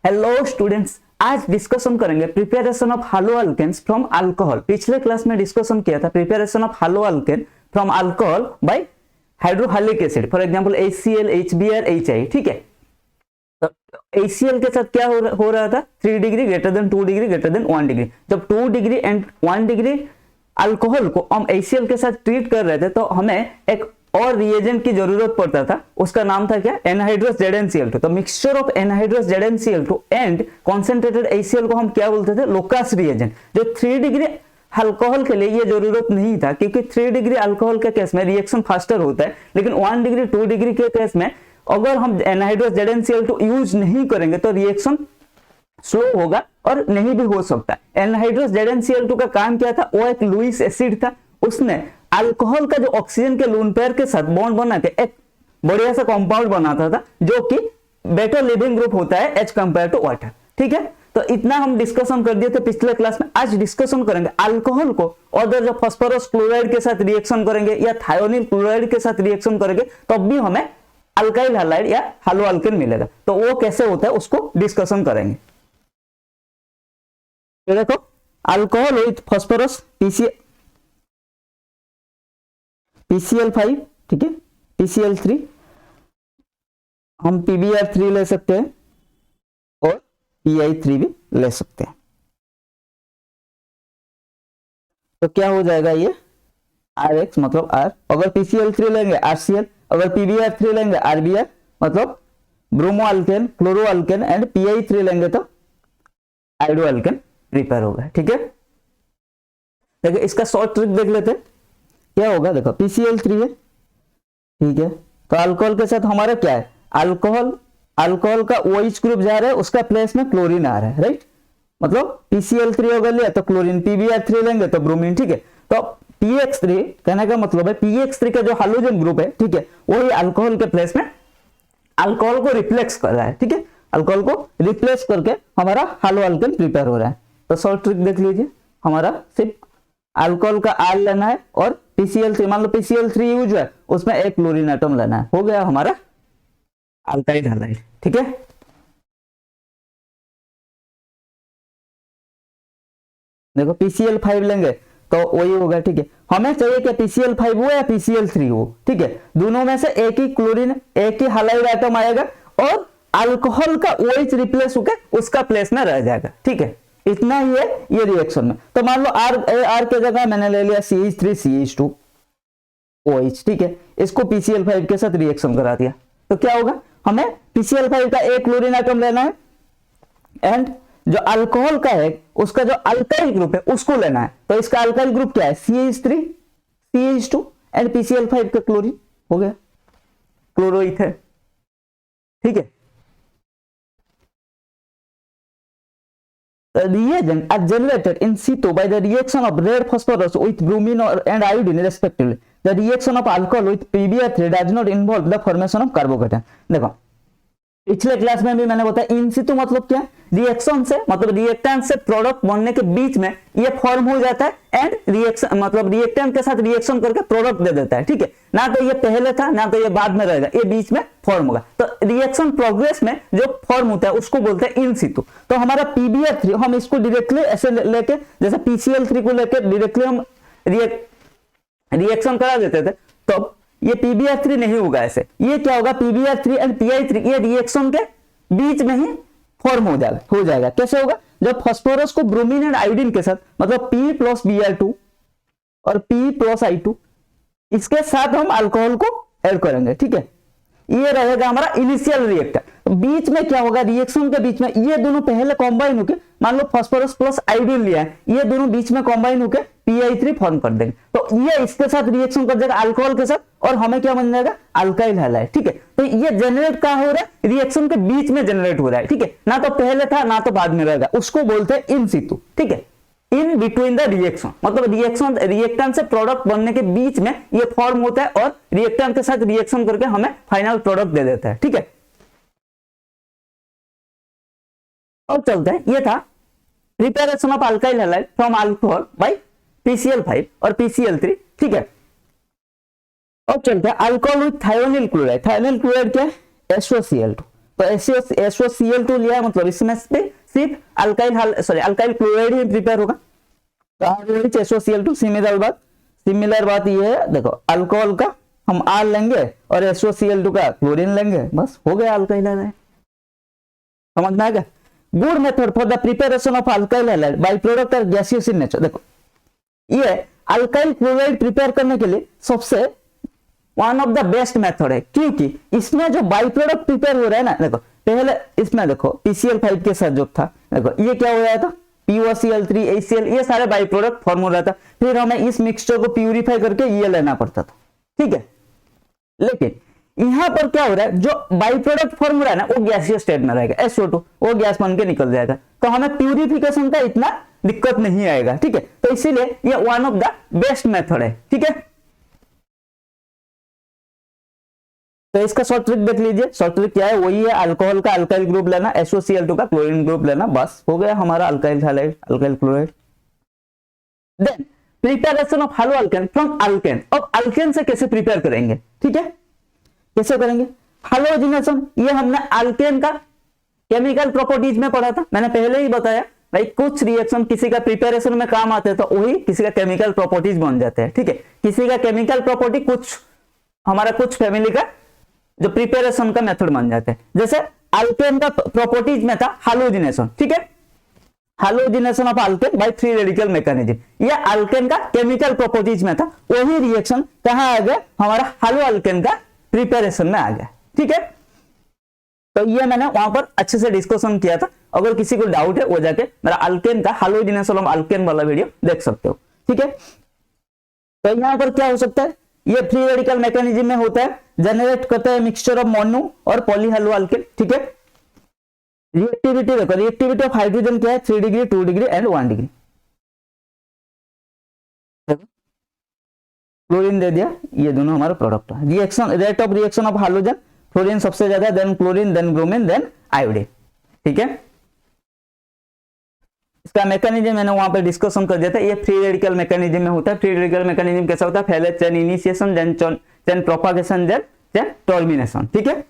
Hello students, आज discussion करेंगे preparation of halo alkanes from alcohol. पिछले क्लास में डिस्कशन किया था preparation of halo alkane from alcohol by hydrochloric acid, for example HCl, HBr, HI। ठीक है, तो HCl के साथ क्या हो रहा था, 3 degree greater than 2 degree greater than 1 degree. जब 2 डिग्री एंड 1 डिग्री अल्कोहल को हम HCl के साथ ट्रीट कर रहे थे तो हमें एक और रिएजेंट की जरूरत पड़ता था, उसका नाम था क्या, एनहाइड्रस ZnCl2। तो mixture of anhydrous ZnCl2 and concentrated HCl को हम क्या बोलते थे, लोकास रिएजेंट। जो 3 डिग्री अल्कोहल के लिए ये जरूरत नहीं था, क्योंकि 3 डिग्री अल्कोहल के केस में रिएक्शन फास्टर होता है, लेकिन 1 डिग्री 2 डिग्री के केस में अगर हम एनहाइड्रस ZnCl2 यूज नहीं करेंगे तो रिएक्शन स्लो होगा और नहीं भी हो सकता। एनहाइड्रस ZnCl2 का काम क्या था, वो एक लुईस एसिड था, उसने अल्कोहल का जो ऑक्सीजन के लोन पेयर के साथ बॉन्ड बना के एक बढ़िया सा कंपाउंड बनाता था, जो कि बेटर लिविंग ग्रुप होता है एज कंपेयर टू वाटर। ठीक है, तो इतना हम डिस्कशन कर दिए थे पिछले क्लास में। आज डिस्कशन करेंगे अल्कोहल को अदर जो फास्फोरस क्लोराइड के साथ रिएक्शन करेंगे या थायोनिल क्लोराइड के साथ रिएक्शन करेंगे तब भी हमें अल्काइल हैलाइड या हालो अल्केन मिलेगा। तो वो कैसे होता है उसको डिस्कशन करेंगे। तो देखो, अल्कोहल विथ फास्फोरस PCl5, ठीक है, PCl3, हम PbR3 ले सकते हैं और PI3 भी ले सकते हैं। तो क्या हो जाएगा ये RX मतलब R, अगर PCl3 लेंगे RCl, अगर PbR3 लेंगे RBr मतलब bromo alkane, chloro alkane and PI3 लेंगे तो आइडो अल्केन प्रिपेयर होगा। ठीक है, देखिए इसका शॉर्ट ट्रिक देख लेते हैं क्या होगा। देखो PCl3 है, ठीक है, तो अल्कोहल के साथ हमारा क्या है, अल्कोहल का OH ग्रुप जा रहा है, उसका प्लेस में क्लोरीन आ रहा है, राइट। मतलब PCl3 अगर लिया तो क्लोरीन, PbR3 लेंगे तो ब्रोमीन। ठीक है, तो PX3 कहने का मतलब है PX3 का जो हाइड्रोजन ग्रुप है, ठीक है, वही अल्कोहल के प्लेस में अल्कोहल को रिप्लेस कर रहा है। ठीक है, अल्कोहल को रिप्लेस करके हमारा हालो अल्केन प्रिपेयर हो रहा है। तो शॉर्ट ट्रिक देख लीजिए, हमारा सिर्फ अल्कोहल का R लेना है और PCl3, मान लो PCl3 यूज है, उसमें एक क्लोरीन एटम लेना है, हो गया हमारा अल्काइल हैलाइड। ठीक है, देखो PCl5 लेंगे तो वही होगा। ठीक है, हमें चाहिए कि PCl5 हो या PCl3 हो। ठीक है, दोनों में से एक ही क्लोरीन, एक ही हैलाइड एटम आएगा और अल्कोहल का OH रिप्लेस होकर उसका प्लेस में रह जाएगा। ठीक है, इतना ही है ये रिएक्शन में। तो मान लो R के जगह मैंने ले लिया CH3CH2 OH। ठीक है, इसको PCl5 के साथ रिएक्शन करा दिया तो क्या होगा, हमें PCl5 का एक क्लोरीन एटम लेना है एंड जो अल्कोहल का है उसका जो अल्काइल ग्रुप है उसको लेना है। तो इसका अल्काइल ग्रुप क्या है, CH3 CH2 एंड PCl5 का क्लोरीन, हो गया क्लोरोइथेन। ठीक है, reagent are generated in situ by the reaction of red phosphorus with bromine and iodine respectively. The reaction of alcohol with PbR3 does not involve the formation of carbocation. देखो पिछले class में भी मैंने बताया इन सितु मतलब क्या, रिएक्शन से मतलब रिएक्टेंट से प्रोडक्ट बनने के बीच में ये फॉर्म हो जाता है एंड रिएक्शन मतलब रिएक्टेंट के साथ रिएक्शन करके प्रोडक्ट दे देता है। ठीक है, ना तो ये पहले था ना तो ये बाद में रहेगा, ये बीच में फॉर्म होगा। तो रिएक्शन प्रोग्रेस में जो फॉर्म होता है उसको बोलते हैं इन सितु। तो हमारा PbR3 हम इसको डायरेक्टली ऐसे लेके, जैसे PCl3 को लेके डायरेक्टली हम रिएक्शन करा देते थे, तो ये PbR3 नहीं होगा ऐसे। ये क्या होगा, PbR3 एंड PI3 ये रिएक्शन के बीच में ही फॉर्म हो जाएगा। कैसे होगा, जब फास्फोरस को ब्रोमीन एंड आयोडीन के साथ मतलब P+Br2 और P+I2 इसके साथ हम अल्कोहल को ऐड करेंगे। ठीक है, ये रहेगा हमारा इनिशियल रिएक्टर। बीच में क्या होगा, रिएक्शन के बीच में ये दोनों पहले कंबाइन होके, मान लो फास्फोरस प्लस आयोडीन लिया है, ये दोनों बीच में कंबाइन होके PI3 फॉर्म कर देंगे। तो ये इसके साथ रिएक्शन कर जाएगा अल्कोहल के साथ और हमें क्या बन जाएगा, अल्काइल हैलाइड। ठीक है, तो ये जनरेट कहां हो रहा है, रिएक्शन के बीच में जनरेट हो रहा है। ठीक है, ना तो पहले था ना तो बाद में रहेगा, उसको बोलते हैं इन सितु। ठीक है, इन बिटवीन द रिएक्शन मतलब रिएक्टेंट से प्रोडक्ट बनने के बीच में ये फॉर्म होता है और रिएक्टेंट के साथ रिएक्शन करके हमें फाइनल प्रोडक्ट दे देता है। ठीक है, अब चलते हैं, ये था preparation of alkyl halide from alcohol by PCl5 और PCl3। ठीक है, अब चलते हैं alcohol with thionyl chloride. Thionyl chloride क्या है, SOCl2। तो SOCl2 लिया है, मतलब इसमें से सिर्फ अल्काइल क्लोराइड ही प्रिपेयर होगा। तो SOCl2। सिमिलर बात ये है, देखो अल्कोहल का हम R लेंगे और SOCl2 का क्लोरीन लेंगे, बस हो गया अल्काइल हैलाइड। समझ में आ गया। Good method for the preparation of alkyl halide by product are gaseous in nature. देखो ये अल्काइल क्लोराइड प्रिपेयर करने के लिए सबसे one of the best method है, क्योंकि इसमें जो बाई प्रोडक्ट प्रिपेयर हो रहा है ना, देखो पहले इसमें देखो PCl5 के साथ जो था, देखो ये क्या हो रहा था, POCl3 HCl, ये सारे बाई प्रोडक्ट फॉर्मूला था। फिर हमें इस मिक्सचर को प्यूरिफाई करके ये लेना पड़ता था, ठीक है। लेकिन यहां पर क्या हो रहा है, जो बाई प्रोडक्ट फॉर्मूला है ना, वो गैसीय स्टेट में रहेगा, SO2, वो गैस बन के निकल जाएगा। तो हमें प्यूरिफिकेशन का इतना दिक्कत नहीं आएगा, ठीक है। तो इसीलिए ये one of the best method है, ठीक है। तो इसका शॉर्ट ट्रिक देख लीजिए। शॉर्ट ट्रिक क्या है, वही है अल्कोहल का अल्काइल ग्रुप लेना, SOCl2 का क्लोरीन ग्रुप लेना, बस हो गया हमारा alkyl halide, alkyl chloride. Then preparation of hello alkane from alkane. अब अल्केन से कैसे प्रिपेयर करेंगे, ठीक है, कैसे करेंगे हैलोजिनेशन। ये हमने अल्केन का केमिकल प्रॉपर्टीज में पढ़ा था, मैंने पहले ही बताया भाई, कुछ रिएक्शन किसी का प्रिपरेशन में काम आते हैं तो वही किसी का केमिकल प्रॉपर्टीज बन जाते हैं, ठीक है। किसी का केमिकल प्रॉपर्टी कुछ हमारा कुछ फैमिली का जो प्रिपरेशन का मेथड बन जाते हैं। जैसे अल्केन का प्रॉपर्टीज में था हैलोजिनेशन, ठीक है, halogenation of alkane by free radical mechanism. ये अल्केन का केमिकल प्रॉपर्टीज में था, वही रिएक्शन कहां आ गया, हमारा हैलो अल्केन का प्रिपरेशन में आ गया, ठीक है। तो ये मैंने वहां पर अच्छे से डिस्कशन किया था। अगर किसी को डाउट है वो जाके मेरा अल्केन का हैलोजिनेशन ऑफ अल्केन वाला वीडियो देख सकते हो, ठीक है। तो यहां पर क्या हो सकता है, ये फ्री रेडिकल मैकेनिज्म में होता है, जनरेट करता है मिक्सचर ऑफ मोनो और पॉली हैलो अल्केन, ठीक है। रिएक्टिविटी देखो, रिएक्टिविटी ऑफ हाइड्रोजन क्या है, 3 degree 2 degree and 1 degree. Chlorine दे दिया, ये दोनों हमारा प्रोडक्ट है। Reaction rate of reaction of hydrogen, fluorine सबसे ज्यादा, then chlorine, then bromine, then iodine, ठीक है। इसका मैकेनिज्म मैंने वहां पर डिस्कशन कर दिया था, ये फ्री रेडिकल मैकेनिज्म में होता है। फ्री रेडिकल मैकेनिज्म कैसा होता है, पहले chain initiation, then propagation, then termination, ठीक है।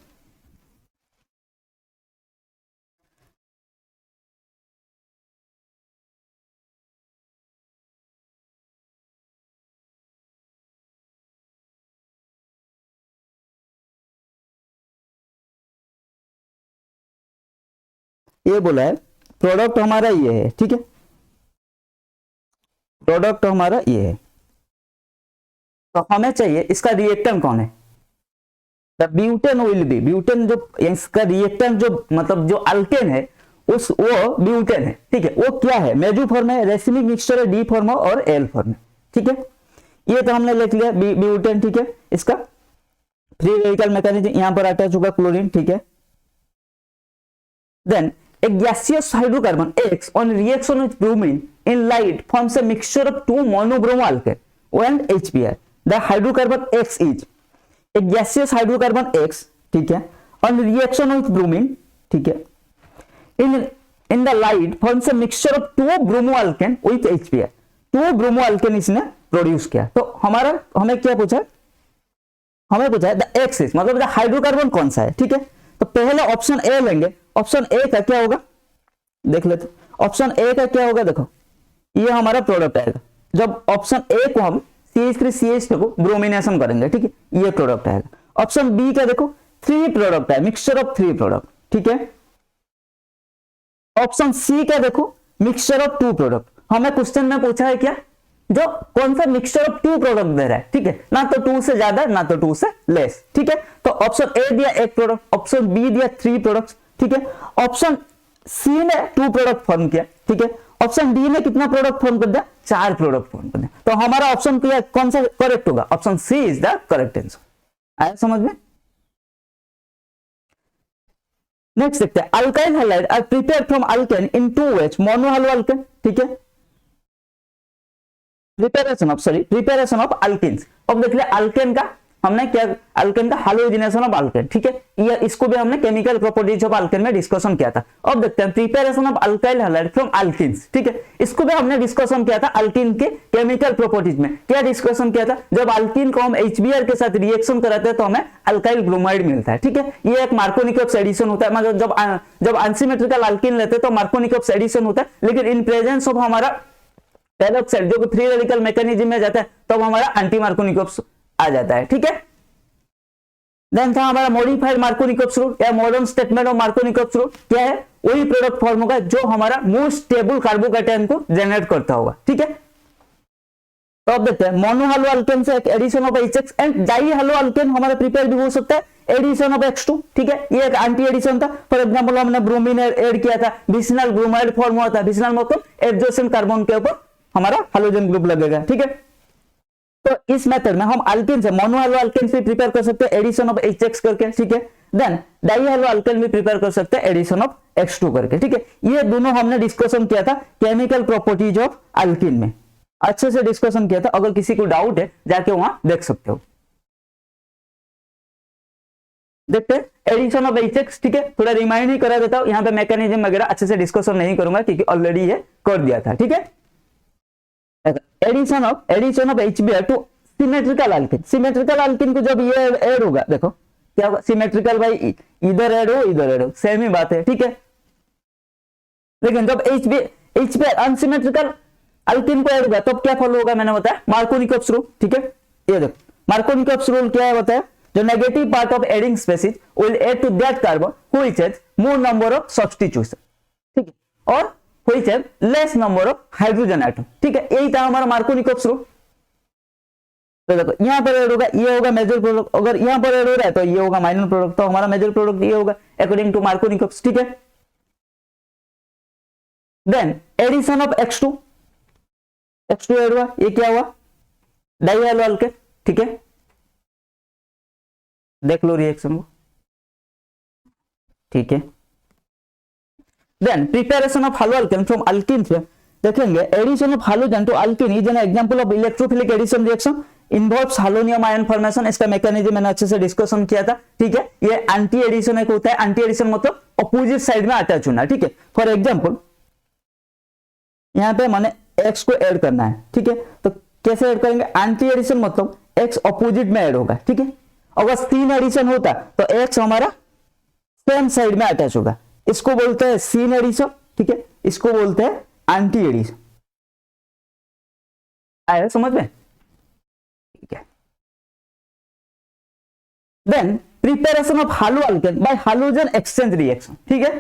ये बोला है प्रोडक्ट हमारा ये है, ठीक है, प्रोडक्ट हमारा ये है। तो हमें चाहिए इसका रिएक्टेंट कौन है, the butane will be, butane जो इसका रिएक्टेंट जो मतलब जो अल्केन है उस वो ब्यूटेन है, ठीक है। वो क्या है, मेजू फॉर्म है, रेसिमिक मिक्सचर है, डी फॉर्म और एल फॉर्म है, ठीक है। ये तो हमने लिख लिया ब्यूटेन, ठीक है। इसका फ्री रेडिकल मैकेनिज्म यहां पर अटैच होगा क्लोरीन, ठीक है। Then a gaseous hydrocarbon X on reaction with bromine in light forms a mixture of two monobromo alkane O and HBr. The hydrocarbon X is a gaseous hydrocarbon X, ठीक है, on reaction with bromine, ठीक है, in the light forms a mixture of two bromo alkane with HBr. two bromo alkane इसने produce किया। तो हमारा हमें क्या पूछा है, हमें पूछा है द X is, मतलब द हाइड्रोकार्बन कौन सा है, ठीक है। तो पहले ऑप्शन ए लेंगे, ऑप्शन ए का क्या होगा देख लेते, ऑप्शन ए का क्या होगा, देखो ये हमारा प्रोडक्ट आएगा। जब ऑप्शन ए को हम CH3CH को ब्रोमिनेशन करेंगे, ठीक है, ये प्रोडक्ट आएगा। ऑप्शन बी का देखो 3 प्रोडक्ट है, मिक्सचर ऑफ 3 प्रोडक्ट, ठीक है। ऑप्शन सी का देखो मिक्सचर ऑफ 2 प्रोडक्ट। हमें क्वेश्चन में पूछा है क्या, जो कौन सा मिक्सचर ऑफ 2 प्रोडक्ट दे रहा है, ठीक है, ना तो 2 से ज्यादा ना तो 2 से लेस, ठीक है। तो ऑप्शन ए दिया 1 प्रोडक्ट, ऑप्शन बी दिया 3 प्रोडक्ट्स, ठीक है। ऑप्शन सी ने 2 प्रोडक्ट फॉर्म किया, ठीक है। ऑप्शन डी ने कितना प्रोडक्ट फॉर्म कर दिया, 4 प्रोडक्ट फॉर्म कर दिया। तो हमारा ऑप्शन कौन सा करेक्ट होगा, option C is the correct answer. आया समझ में। नेक्स्ट देखते हैं, alkyl halide are prepared from alkane in 2 ways, mono halo alkane, ठीक है। Preparation of alkanes. अब देख लिया अल्केन का हमने क्या अल्केन का हाइड्रोजनेशन ऑफ अल्केन, ठीक है, ये इसको भी हमने केमिकल प्रॉपर्टीज ऑफ अल्केन में डिस्कशन किया था। अब देखते हैं preparation of alkyl halide from alkenes, ठीक है, इसको भी हमने डिस्कशन किया था अल्कीन के केमिकल प्रॉपर्टीज में। क्या डिस्कशन किया था, जब अल्कीन को हम HBr के साथ रिएक्शन कराते हैं तो हमें अल्काइल ब्रोमाइड मिलता है, ठीक है, ये एक मार्कोनिकॉप्स एडिशन होता है, मतलब जब अनसिमेट्रिकल अल्कीन लेते हैं तो मार्कोनिकॉप्स एडिशन होता है, लेकिन इन प्रेजेंस ऑफ हमारा पेरोक्साइड जो फ्री रेडिकल मैकेनिज्म में जाता है तब हमारा एंटी मार्कोनिकॉप्स आ जाता है, ठीक है। देन था हमारा मॉडिफाइड मार्कोनिकॉप्स रूल या modern statement of Markovnikov's rule, क्या है, वही प्रोडक्ट फॉर्म होगा जो हमारा मोस्ट स्टेबल कार्बोकैटायन को जनरेट करता होगा, ठीक है। तो अब देखते हैं मोनो हैलो अल्केन से एक addition of HX and di halo alkane हमारा प्रिपेयर भी हो सकता है एडिशन ऑफ X2, ठीक है, ये एक एंटी एडिशन था। फॉर एग्जांपल हमने ब्रोमीन ऐड किया था, विसिनल ब्रोमाइड फॉर्म हुआ था, विसिनल मतलब एडजेसेंट कार्बन के ऊपर हमारा हैलोजन ग्रुप लगेगा, ठीक है। तो इस मेथड में हम अल्केन से मोनो हैलो अल्केन भी प्रिपेयर कर सकते हैं एडिशन ऑफ HX करके, ठीक है। देन डाई हैलो अल्केन भी प्रिपेयर कर सकते हैं एडिशन ऑफ X2 करके, ठीक है। ये दोनों हमने डिस्कशन किया था केमिकल प्रॉपर्टीज ऑफ अल्कीन में, अच्छे से डिस्कशन किया था। अगर किसी को डाउट है जाके वहां देख सकते हो। देखते हैं एडिशन ऑफ HX, ठीक है, थोड़ा रिमाइंड ही करा देता हूं, यहाँ पे मैकेनिज्म वगैरह अच्छे से डिस्कशन नहीं करूंगा क्योंकि ऑलरेडी ये कर दिया था, ठीक है। Addition of HBr to symmetrical alkene, symmetrical alkene को जब ये ऐड होगा, देखो क्या होगा, सिमेट्रिकल भाई इधर ऐड हो इधर ऐड हो, सेम ही बात है, ठीक है। लेकिन जब HBr अनसिमेट्रिकल अल्कीन को ऐड होगा तब क्या फॉलो होगा, मैंने बताया मार्कोनिकॉप्स रूल, ठीक है। ये देखो मार्कोनिकॉप्स रूल क्या है बताया, the negative part of adding species will add to that carbon which has more number of substitution, ठीक है, और which has less number of hydrogen atom, ठीक है, यही था हमारा मार्कोनिकॉप्स रूल। तो देखो यहाँ पर ऐड होगा, ये होगा मेजर प्रोडक्ट, अगर यहाँ पर ऐड हो रहा है तो ये होगा माइनर प्रोडक्ट, तो हमारा मेजर प्रोडक्ट ये होगा अकॉर्डिंग टू मार्कोनिकॉप्स, ठीक है। Then addition of X2 add हुआ, ये क्या हुआ, डाई हैलो अल्केन, ठीक है, देख लो रिएक्शन को, ठीक है। Then preparation of hello alkane from alkene से देखेंगे addition of halogen to alkene is an example of electrophilic addition reaction involves halonium ion formation. इसका मैकेनिज्म मैंने अच्छे से डिस्कशन किया था, ठीक है। ये एंटी एडिशन एक होता है, एंटी एडिशन मतलब अपोजिट साइड में अटैच होना, ठीक है। फॉर एग्जांपल यहाँ पे मैंने X को ऐड करना है, ठीक है, तो कैसे ऐड करेंगे, एंटी एडिशन मतलब X अपोजिट में ऐड होगा, ठीक है। अगर सीन एडिशन होता तो X हमारा सेम साइड में अटैच होगा, इसको बोलते हैं सीन एडिशन, ठीक है, इसको बोलते हैं एंटी एडिशन। आया समझ में, ठीक है। Then preparation of hello alkane by halogen exchange reaction, ठीक है।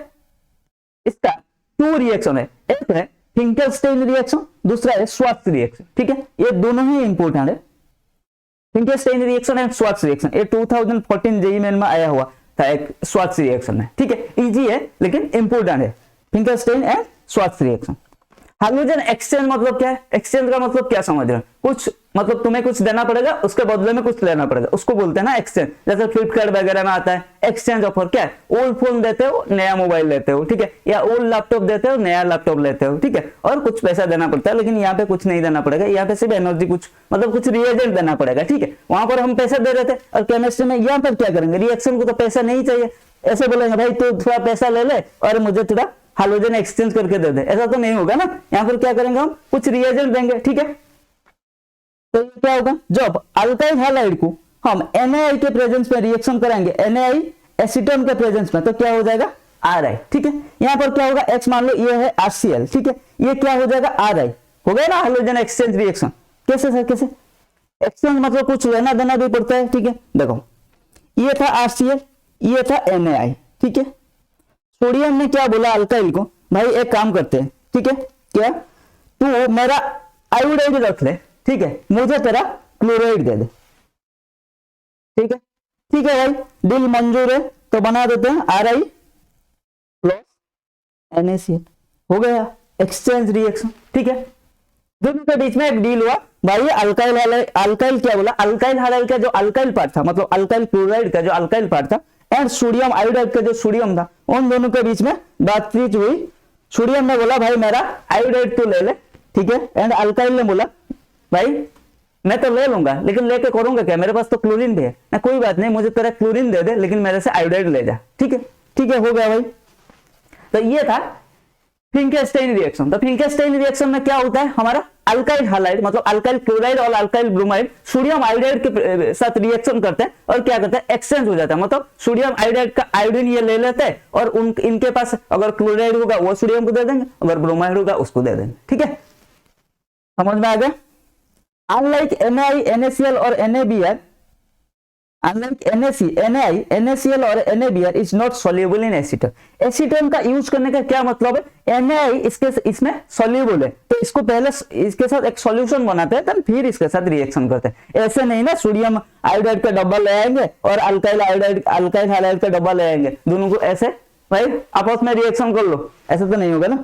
इसका 2 रिएक्शन है, एक है फिंकेलस्टीन रिएक्शन, दूसरा है श्वार्ट्ज रिएक्शन, ठीक है। ये दोनों ही इंपॉर्टेंट है, Finkelstein reaction and Swarts reaction. ये 2014 जेईई मेन में आया हुआ था एक श्वार्ट्ज रिएक्शन है, ठीक है, इजी है लेकिन इंपॉर्टेंट है, Finkelstein and Swarts reaction. Halogen exchange मतलब क्या है, एक्सचेंज का मतलब क्या समझ रहे हो, कुछ मतलब तुम्हें कुछ देना पड़ेगा उसके बदले में कुछ लेना पड़ेगा, उसको बोलते हैं ना एक्सचेंज। जैसे फ्लिपकार्ट वगैरह में आता है एक्सचेंज ऑफर, क्या है, ओल्ड फोन देते हो नया मोबाइल लेते हो, ठीक है, या ओल्ड लैपटॉप देते हो नया लैपटॉप लेते हो, ठीक है, और कुछ पैसा देना पड़ता है। लेकिन यहाँ पे कुछ नहीं देना पड़ेगा, यहाँ पे सिर्फ एनर्जी कुछ मतलब कुछ रिएजेंट देना पड़ेगा, ठीक है। वहां पर हम पैसा दे रहे थे और केमिस्ट्री में यहाँ पर क्या करेंगे, रिएक्शन को तो पैसा नहीं चाहिए, ऐसे बोलेंगे भाई तू थोड़ा पैसा ले ले और मुझे थोड़ा हैलोजन एक्सचेंज करके दे दे, ऐसा तो नहीं होगा ना। यहाँ पर क्या करेंगे, हम कुछ रिएजेंट देंगे, ठीक है। तो ये क्या होगा, जब अल्काइल हैलाइड को हम NaI के प्रेजेंस में रिएक्शन करेंगे, NaI एसीटोन के प्रेजेंस में, तो क्या हो जाएगा Ri, ठीक है। यहाँ पर क्या होगा, X मान लो ये है HCl, ठीक है, ये क्या हो जाएगा Ri, हो गया ना हैलोजन एक्सचेंज रिएक्शन। कैसे सर, कैसे एक्सचेंज मतलब कुछ लेना देना भी पड़ता है, ठीक है। देखो ये था HCl, ये था NaI, ठीक है। सोडियम ने क्या बोला अल्काइल को, भाई एक काम करते हैं, ठीक है, क्या तू मेरा आयोडाइड रख ले, ठीक है, मुझे तेरा क्लोराइड दे दे, ठीक है, ठीक है भाई, डील मंजूर है। तो बना देते हैं Ri प्लस NaCl, हो गया एक्सचेंज रिएक्शन, ठीक है। दोनों के बीच में एक डील हुआ, भाई अल्काइल क्या बोला, अल्काइल हैलाइड का जो अल्काइल पार्ट था, मतलब अल्काइल क्लोराइड का जो अल्काइल पार्ट था एंड सोडियम आयोडाइड का जो सोडियम था, उन दोनों के बीच में बातचीत हुई। सोडियम ने बोला भाई मेरा आयोडाइड तो ले ले, ठीक है, एंड अल्काइल ने बोला भाई मैं तो ले लूंगा, लेकिन लेके करूंगा क्या, मेरे पास तो क्लोरीन भी है ना, कोई बात नहीं, मुझे तेरा क्लोरीन दे दे, लेकिन मेरे से आयोडाइड ले जा। ठीक है, ठीक है, हो गया भाई। तो ये था फिंकेलस्टाइन रिएक्शन। तो फिंकेलस्टाइन रिएक्शन में क्या होता है, हमारा अल्काइल हालाइड मतलब अल्काइल क्लोराइड और अल्काइल ब्रोमाइड सोडियम आयोडाइड के साथ रिएक्शन करते हैं और क्या करते हैं, एक्सचेंज हो जाता है। मतलब सोडियम आयोडाइड का आयोडीन ये ले लेते हैं और इनके पास अगर क्लोराइड होगा वो सोडियम को दे देंगे, अगर ब्रोमाइड होगा उसको दे देंगे। ठीक है, समझ में आ गया। अनलाइक NaI, NaCl और NaBr, unlike NaI, NaCl और NaBr is not soluble in acetone। Acetone का यूज करने का क्या मतलब है, NaI इसमें सॉल्यूबल है, तो इसको पहले इसके साथ एक सॉल्यूशन बनाते हैं, फिर इसके साथ रिएक्शन करते हैं। ऐसे नहीं ना सोडियम आयोडाइड का डब्बा ले आएंगे और अल्काइल हाइलाइड का डब्बा ले आएंगे, दोनों को ऐसे भाई आपस में रिएक्शन कर लो, ऐसे तो नहीं होगा ना।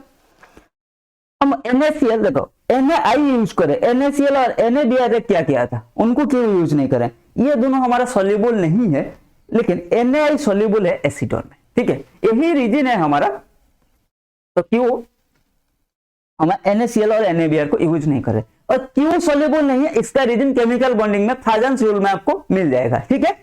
हम NaCl देखो, NaI यूज करें, NaCl और NaBr क्या किया था, उनको क्यों यूज नहीं करें, ये दोनों हमारा सॉल्युबल नहीं है, लेकिन NaI सॉल्युबल है एसीटोन में। ठीक है, यही रीजन है हमारा, तो क्यों हम NaCl और NaBr को यूज नहीं करें। और क्यों सॉल्युबल नहीं है, इसका रीजन केमिकल बॉन्डिंग में फ्राजेंस रूल में आपको मिल जाएगा। ठीक है,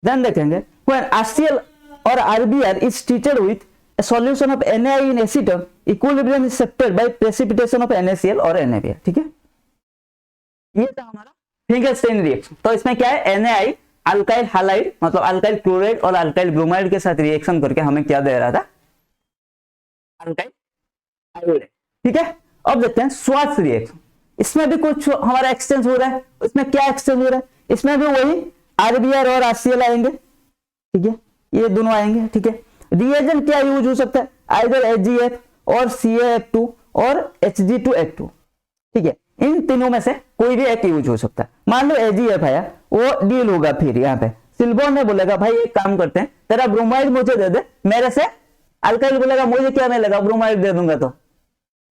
ध्यान देखेंगे, when HCl or RBr is treated with a solution of NaI in acetone, equilibrium is shifted by precipitation of NaCl और NaBr। ठीक है, ये था हमारा फिंकेलस्टाइन रिएक्शन। तो इसमें क्या है, NaI अल्काइल हालाइड मतलब अल्काइल क्लोराइड और अल्काइल ब्रोमाइड के साथ रिएक्शन करके हमें क्या दे रहा था, अल्काइल आयोडाइड। ठीक है, अब देखते हैं स्वार्ट्ज रिएक्शन। इसमें भी कुछ हमारा एक्सचेंज हो रहा है, इसमें क्या एक्सचेंज हो रहा है, इसमें भी वही RBr और HCl आएंगे। ठीक है, ये दोनों आएंगे। ठीक है, रिएजेंट क्या यूज हो सकता है, आइदर HgF और CaF2 और Hg2F2। ठीक है, इन तीनों में से कोई भी एक यूज हो सकता है। मान लो HgF आया, वो डील होगा, फिर यहाँ पे सिल्बोन ने बोलेगा भाई एक काम करते हैं, तेरा ब्रोमाइड मुझे दे दे, मेरे से अल्काइल बोलेगा मुझे क्या मिलेगा, ब्रोमाइड दे दूंगा, तो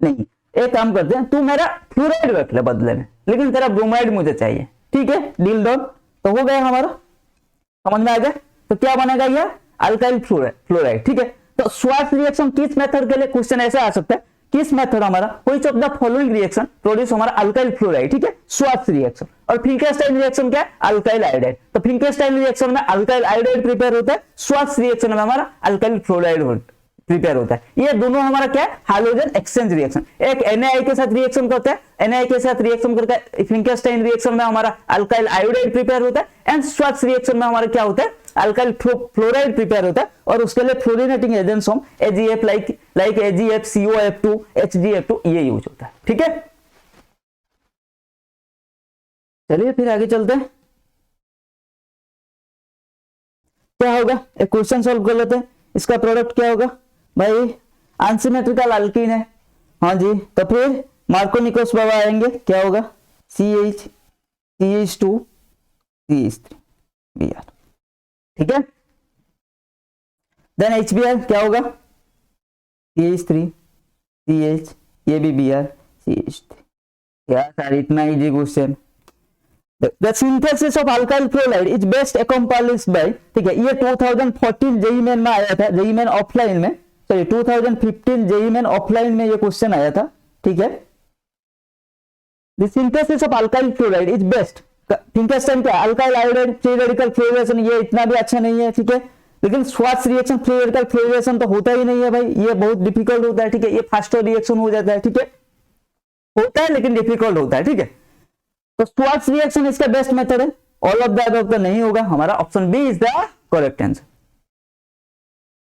नहीं, एक काम करते हैं, तू मेरा फ्लोराइड रख ले बदले में, लेकिन तेरा ब्रोमाइड मुझे चाहिए। ठीक है, डील डन। तो हो गया हमारा, समझ में आ गया। तो क्या बनेगा, ये अल्काइल फ्लोराइड। ठीक है, तो स्वार्ट्ज रिएक्शन किस मेथड के लिए क्वेश्चन ऐसे आ सकता है, किस मेथड हमारा, which of the following reaction produce हमारा अल्काइल फ्लोराइड। ठीक है, स्वार्ट्ज रिएक्शन। और फिंकेलस्टाइन रिएक्शन क्या है, अल्काइल आयोडाइड। तो फिंकेलस्टाइन रिएक्शन में अल्काइल आयोडाइड प्रिपेयर होता है, स्वार्ट्ज रिएक्शन में हमारा अल्काइल फ्लोराइड प्रिपेयर होता है। ये दोनों हमारा क्या है, हाइड्रोजन एक्सचेंज रिएक्शन। एक NaI के साथ रिएक्शन करता है, NaI के साथ रिएक्शन करके फिंकेलस्टाइन रिएक्शन में हमारा अल्काइल आयोडाइड प्रिपेयर होता है, एंड स्वार्ट्ज रिएक्शन में हमारा क्या होता है, अल्काइल फ्लोराइड प्रिपेयर होता है, और उसके लिए फ्लोरीनेटिंग एजेंट्स हम AgF like AgF, COF2, HgF2 ये यूज होता है। ठीक है, चलिए फिर आगे चलते हैं। क्या होगा, एक क्वेश्चन सॉल्व कर लेते हैं। इसका प्रोडक्ट क्या होगा भाई, अनसिमेट्रिकल अल्कीन है। हाँ जी, तो फिर मार्कोनिकोस बाबा आएंगे, क्या होगा, CH, CH2, CH3, Br। ठीक है, देन HBr क्या होगा, CH3, CH, ये भी Br, CH3। क्या सर इतना easy question. The synthesis of alkyl fluoride is best accomplished by, ठीक है, ये 2014 जेईई मेन में आया था, जेईई मेन ऑफलाइन में, सॉरी 2015 जेईई मेन ऑफलाइन में ये क्वेश्चन आया था। ठीक है, The synthesis of alkyl fluoride is best, फिंकेलस्टाइन क्या, अल्काइल आयोडाइड फ्री रेडिकल फ्लोरेशन, ये इतना भी अच्छा नहीं है। ठीक है, लेकिन स्वार्ट्ज रिएक्शन फ्री रेडिकल फ्लोरेशन तो होता ही नहीं है भाई, ये बहुत डिफिकल्ट होता है। ठीक है, ये फास्टर रिएक्शन हो जाता है। ठीक है, होता है लेकिन डिफिकल्ट होता है। ठीक है, तो स्वार्ट्ज रिएक्शन इसका बेस्ट मेथड है, ऑल ऑफ द अबव तो नहीं होगा, हमारा option B is the correct answer.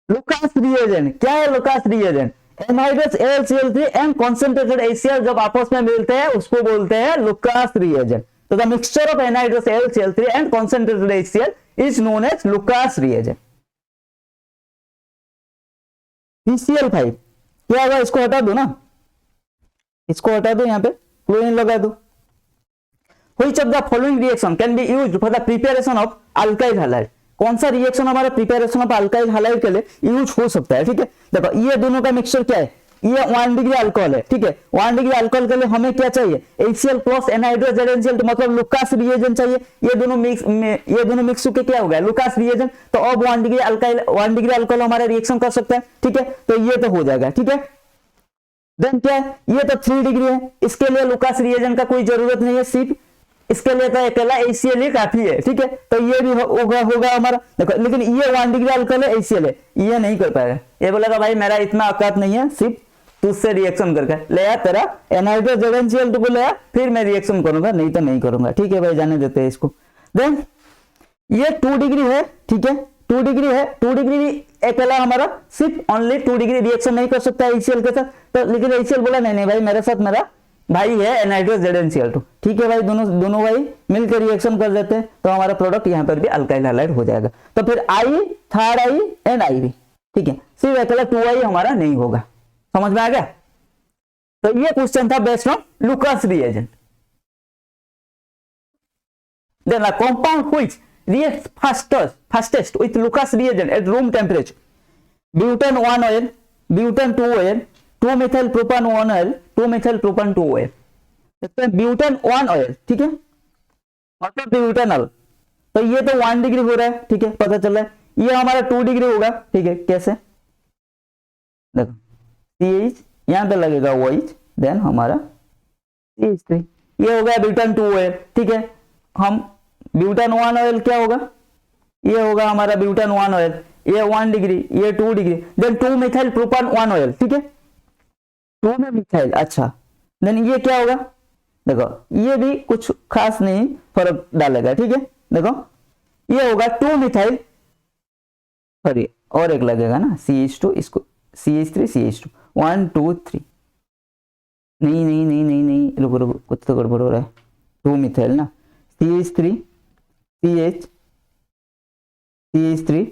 Lucas reagent क्या है, Lucas reagent anhydrous AlCl3 and concentrated HCl जब आपस में मिलते हैं उसको बोलते हैं लुकास रिएजेंट। तो the mixture of anhydrous AlCl3 and concentrated HCl is known as Lucas reagent. PCl5 क्या होगा, इसको हटा दो ना, इसको हटा दो, यहाँ पे क्लोरीन लगा दो। Which of the following reaction can be used for the preparation of alkyl halide? कौन सा रिएक्शन हमारा प्रिपरेशन ऑफ अल्काइल हालाइड के लिए यूज हो सकता है। ठीक है, देखो ये दोनों का मिक्सचर क्या है, ये 1 डिग्री अल्कोहल है। ठीक है, 1 डिग्री अल्कोहल के लिए हमें क्या चाहिए, HCl प्लस एनहाइड्रस ZnCl, मतलब लुकास रिएजेंट चाहिए। ये दोनों मिक्स होकर क्या होगा, लुकास रिएजेंट। तो अब 1 डिग्री अल्कोहल हमारा रिएक्शन कर सकता है। ठीक है, तो ये तो हो जाएगा। ठीक है, देन क्या है, ये तो 3 डिग्री है, इसके लिए लुकास रिएजेंट का कोई जरूरत नहीं है, सिर्फ इसके लिए तो अकेला HCl ही काफी है, ठीक है। तो ये भी होगा हमारा, देखो लेकिन ये 1 डिग्री अल्कोहल है, HCl है, ये नहीं कर पाएगा, ये बोलेगा भाई मेरा इतना औकात नहीं है, सिर्फ तुझसे रिएक्शन करके ले आ, तेरा एनहाइड्रस ZnCl को ले आ, फिर मैं रिएक्शन करूंगा, नहीं तो नहीं करूंगा, ठीक है भाई, जाने देते हैं इसको। देन ये 2 डिग्री है, ठीक है, 2 डिग्री है, 2 डिग्री भी अकेला हमारा सिर्फ ओनली 2 डिग्री रिएक्शन नहीं कर सकता है HCl के साथ, तो लेकिन HCl बोला नहीं नहीं भाई मेरे साथ मेरा भाई है एनहाइड्रस ZnCl2, ठीक है भाई, दोनों भाई मिलकर रिएक्शन कर देते हैं, तो हमारा प्रोडक्ट यहाँ पर भी अल्काइल हैलाइड हो जाएगा। तो फिर आई, थर्ड आई एंड आई भी, ठीक है, सिर्फ अकेला 2I हमारा नहीं होगा, समझ में आ गया। तो ये क्वेश्चन था based on Lucas reagent. Then a compound which reacts fastest with Lucas reagent at room temperature, butane 1 oil, butane 2 oil, 2-methyl propan 1 oil, 2-methyl propan 2 oil, देखते हैं ब्यूटेन 1 ऑयल, ठीक है, मतलब ब्यूटेनॉल, तो ये तो 1 डिग्री हो रहा है, ठीक है, पता चल रहा है, ये हमारा 2 डिग्री होगा, ठीक है, कैसे, देखो CH यहां पे लगेगा OH, देन हमारा CH3, ये हो गया ब्यूटेन 2 ऑयल, ठीक है, हम ब्यूटेन 1 ऑयल क्या होगा, ये होगा हमारा ब्यूटेन 1 ऑयल, ये 1 डिग्री, ये 2 degree, then 2-methyl propan 1 oil, ठीक है, 2 में मिथाइल, अच्छा, देन ये क्या होगा, देखो ये भी कुछ खास नहीं फर्क डालेगा, ठीक है, देखो ये होगा 2-methyl, सॉरी और एक लगेगा ना CH2, इसको CH3 CH2 1 2 3, नहीं नहीं नहीं नहीं नहीं, रुको रुको कुछ तो गड़बड़ हो रहा है, 2-methyl ना, CH3 CH CH3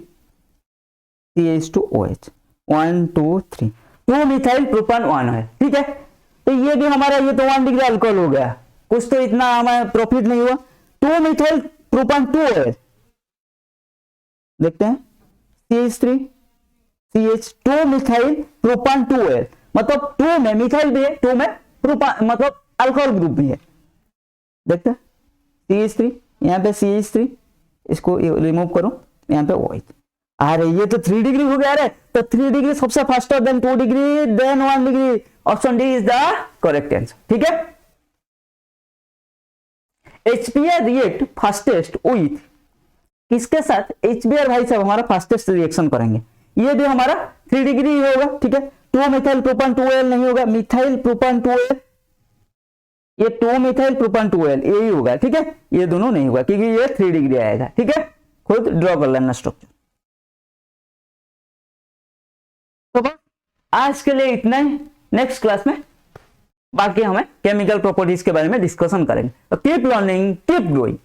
CH2OH 1 2 3, 2-methyl propan 1 है, ठीक है, तो ये भी हमारा, ये तो 1 डिग्री अल्कोहल हो गया, कुछ तो इतना हमारा प्रॉफिट नहीं हुआ, 2-methyl propan 2 है, देखते हैं CH3 CH 2-methyl propan 2 है, मतलब 2 में मिथाइल भी है, 2 में प्रोपान मतलब अल्कोहल ग्रुप भी है, देखते हैं CH3, यहाँ पे CH3, इसको रिमूव करो, यहाँ पे OH, अरे ये तो 3 डिग्री हो गया रे, तो 3 डिग्री सबसे faster than 2 degree than 1 degree, option D is the correct answer, ठीक है। HBr रिएक्ट फास्टेस्ट विथ, किसके साथ, HBr भाई साहब हमारा फास्टेस्ट रिएक्शन करेंगे, ये भी हमारा 3 डिग्री ही होगा, ठीक है, 2-methyl propan 2Al नहीं होगा, मिथाइल प्रोपान 2Al, ये 2-methyl propan 2Al यही होगा, ठीक है, ये दोनों नहीं होगा क्योंकि ये 3 डिग्री आएगा, ठीक है, खुद ड्रॉ कर लेना स्ट्रक्चर। तो बस आज के लिए इतना ही, नेक्स्ट क्लास में बाकी हमें केमिकल प्रॉपर्टीज के बारे में डिस्कशन करेंगे, तो कीप लर्निंग कीप ग्रोइंग।